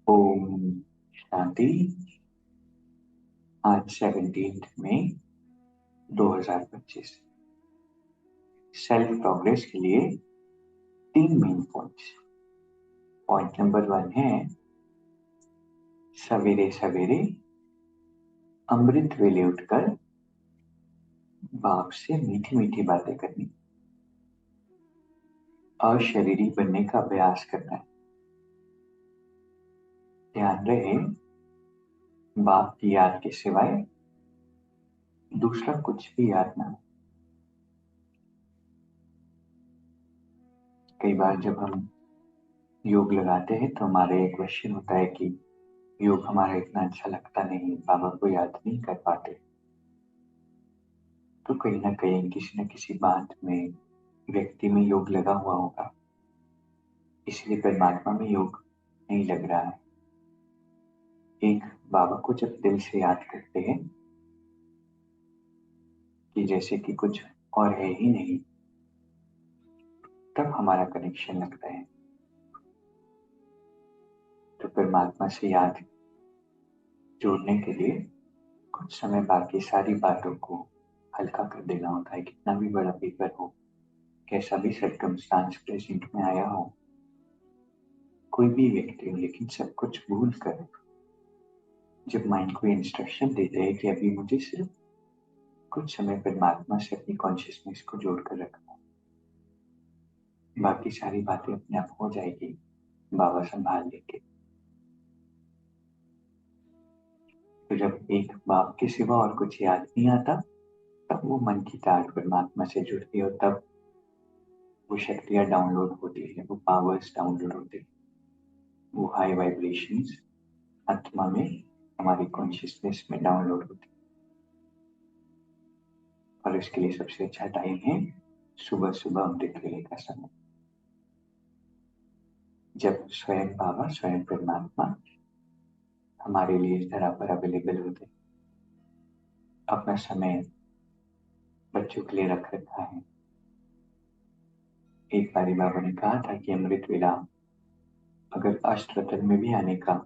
ओम शांति। आज 17 मई 2025 self progress के लिए 3 मेन पॉइंट्स। पॉइंट नंबर 1 है सवेरे सवेरे अमृत वेले उठकर बाप से मीठी मीठी बातें करनी, अशरीरी बनने का अभ्यास करना है। ध्यान रहे बाप की याद के सिवाय दूसरा कुछ भी याद ना। कई बार जब हम योग लगाते हैं तो हमारे एक क्वेश्चन होता है कि योग हमारा इतना अच्छा लगता नहीं, बाबा को याद नहीं कर पाते। तो कहीं ना कहीं किसी न किसी बात में व्यक्ति में योग लगा हुआ होगा, इसलिए परमात्मा में योग नहीं लग रहा है। एक बाबा को जब दिल से याद करते हैं कि जैसे कि कुछ और है ही नहीं, तब हमारा कनेक्शन लगता है। तो परमात्मा से याद जोड़ने के लिए कुछ समय बाकी सारी बातों को हल्का कर देना होता है। कितना भी बड़ा पेपर हो, कैसा भी सर्कमस्टांस प्रेजेंट में आया हो, कोई भी व्यक्ति हो, लेकिन सब कुछ भूल कर जब माइंड को इंस्ट्रक्शन देते हैं कि अभी मुझे सिर्फ कुछ समय परमात्मा से अपनी कॉन्शियसनेस को जोड़कर रखना, बाकी सारी बातें अपने आप हो जाएगी, बाबा संभाल लेंगे। तो जब एक बाप के सिवा और कुछ याद नहीं आता, तब वो मन की तार परमात्मा से जुड़ती है और तब वो शक्तियां डाउनलोड होती है, वो पावर्स डाउनलोड होते हैं, वो हाई वाइब्रेशंस आत्मा में, हमारी कॉन्शियसनेस में डाउनलोड होती है। और इसके लिए सबसे अच्छा टाइम है सुबह सुबह अमृत वेले का समय, जब स्वयं बाबा, स्वयं परमात्मा हमारे लिए इस धरा पर अवेलेबल होते। अपना समय बच्चों के लिए रख रखा है। एक बारी बाबा ने कहा था कि अमृत वेला अगर अष्टरत्न में भी आने का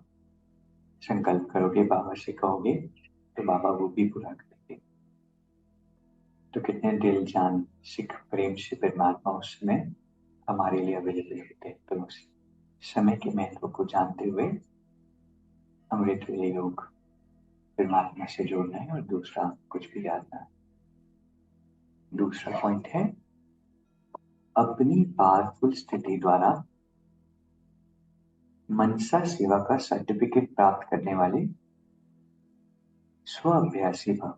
संकल्प करोगे, बाबा से कहोगे, तो बाबा वो भी पूरा करेंगे। तो कितने दिल जान सिख प्रेम से परमात्मा उस समय हमारे लिए अवेलेबल होते हैं। तो उस समय के महत्व को जानते हुए अमृत वेले योग परमात्मा से जोड़ना है और दूसरा कुछ भी याद ना। दूसरा पॉइंट है अपनी पावरफुल स्थिति द्वारा मनसा सेवा का सर्टिफिकेट प्राप्त करने वाले स्व अभ्यासी भव।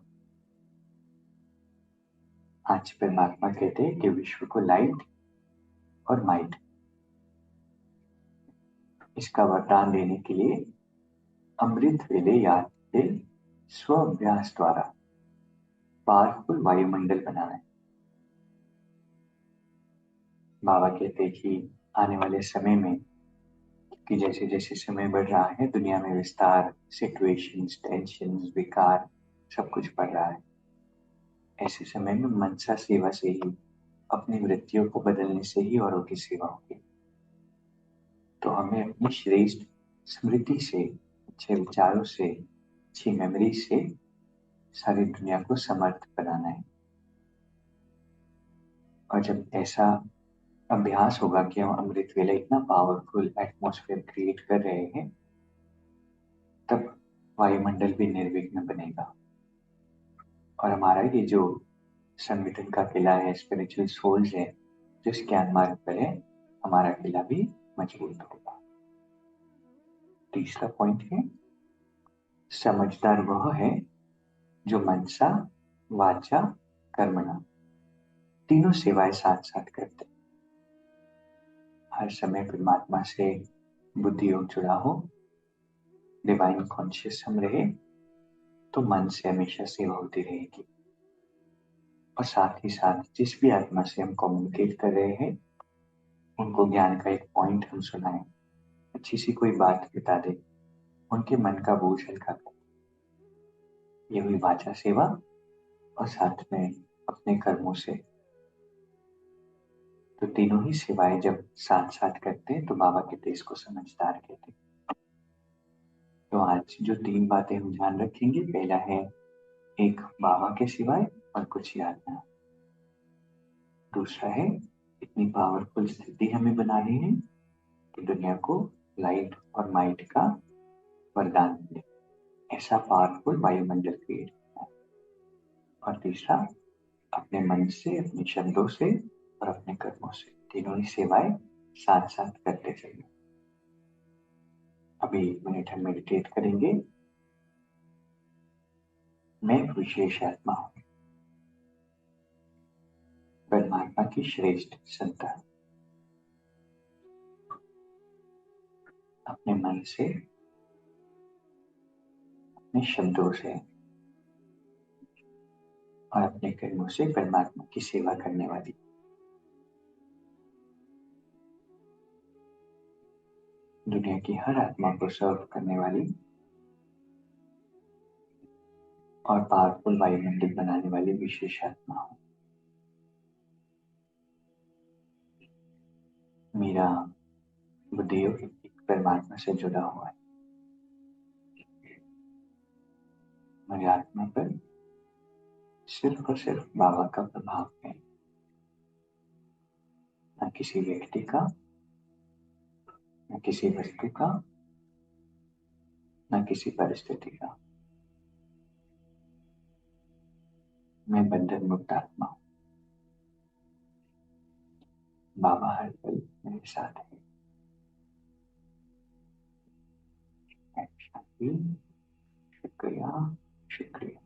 आज परमात्मा कहते हैं कि विश्व को लाइट और माइट, इसका वरदान देने के लिए अमृत वेले याद से स्व अभ्यास द्वारा पावरफुल वायुमंडल बनाना है। बाबा कहते हैं कि आने वाले समय में कि जैसे जैसे समय बढ़ रहा है, दुनिया में विस्तार, सिचुएशंस, टेंशंस, विकार सब कुछ बढ़ रहा है। ऐसे समय में मनसा सेवा से ही, अपनी वृत्तियों को बदलने से ही औरों की सेवा होगी। तो हमें अपनी श्रेष्ठ स्मृति से, अच्छे विचारों से, अच्छी मेमोरी से सारी दुनिया को समर्थ बनाना है। और जब ऐसा अभ्यास होगा कि हम अमृत वेला इतना पावरफुल एटमॉस्फेयर क्रिएट कर रहे हैं, तब वायुमंडल भी निर्विघ्न बनेगा और हमारा ये जो संगठन का किला है, स्पिरिचुअल सोल्स है, जिस ज्ञान मार्ग पर है, हमारा किला भी मजबूत होगा। तीसरा पॉइंट है समझदार वह है जो मनसा, वाचा, कर्मणा तीनों सेवाएं साथ साथ करते। हर समय परमात्मा से बुद्धि योग जुड़ा हो, डिवाइन कॉन्शियस हम रहे, तो मन से हमेशा सेवा होती रहेगी। और साथ ही साथ जिस भी आत्मा से हम कम्युनिकेट कर रहे हैं, उनको ज्ञान का एक पॉइंट हम सुनाएं, अच्छी सी कोई बात बता दे, उनके मन का बोझ हल्का कर। ये हुई वाचा सेवा। और साथ में अपने कर्मों से। तो तीनों ही सेवाएं जब साथ साथ करते हैं तो बाबा के देश को समझदार कहते हैं। तो आज जो 3 बातें हम ध्यान रखेंगे, पहला है एक बाबा के सिवाय और कुछ याद ना। दूसरा है इतनी पावरफुल स्थिति हमें बनानी है कि दुनिया को लाइट और माइट का वरदान मिले, ऐसा पावरफुल वायुमंडल क्रिएट करना है। और तीसरा, अपने मन से, अपने शब्दों से और अपने कर्मों से, तीनों ही सेवाएं साथ साथ करते चलिए। अभी 1 मिनट हम मेडिटेट करेंगे। मैं एक विशेष आत्मा हूँ, परमात्मा की श्रेष्ठ संतान। अपने मन से, अपने शब्दों से और अपने कर्मों से परमात्मा की सेवा करने वाली, दुनिया की हर आत्मा को सर्व करने वाली और पावरफुल वायुमंडल बनाने वाली विशेष आत्मा हूँ। मेरा बुद्धि परमात्मा से जुड़ा हुआ है। मेरी आत्मा पर सिर्फ और सिर्फ बाबा का प्रभाव है, न किसी व्यक्ति का, न किसी वस्तु का, न किसी परिस्थिति का। मैं बंधन मुक्त आत्मा हूँ। बाबा हर पल मेरे साथ है। शांति। शुक्रिया, शुक्रिया।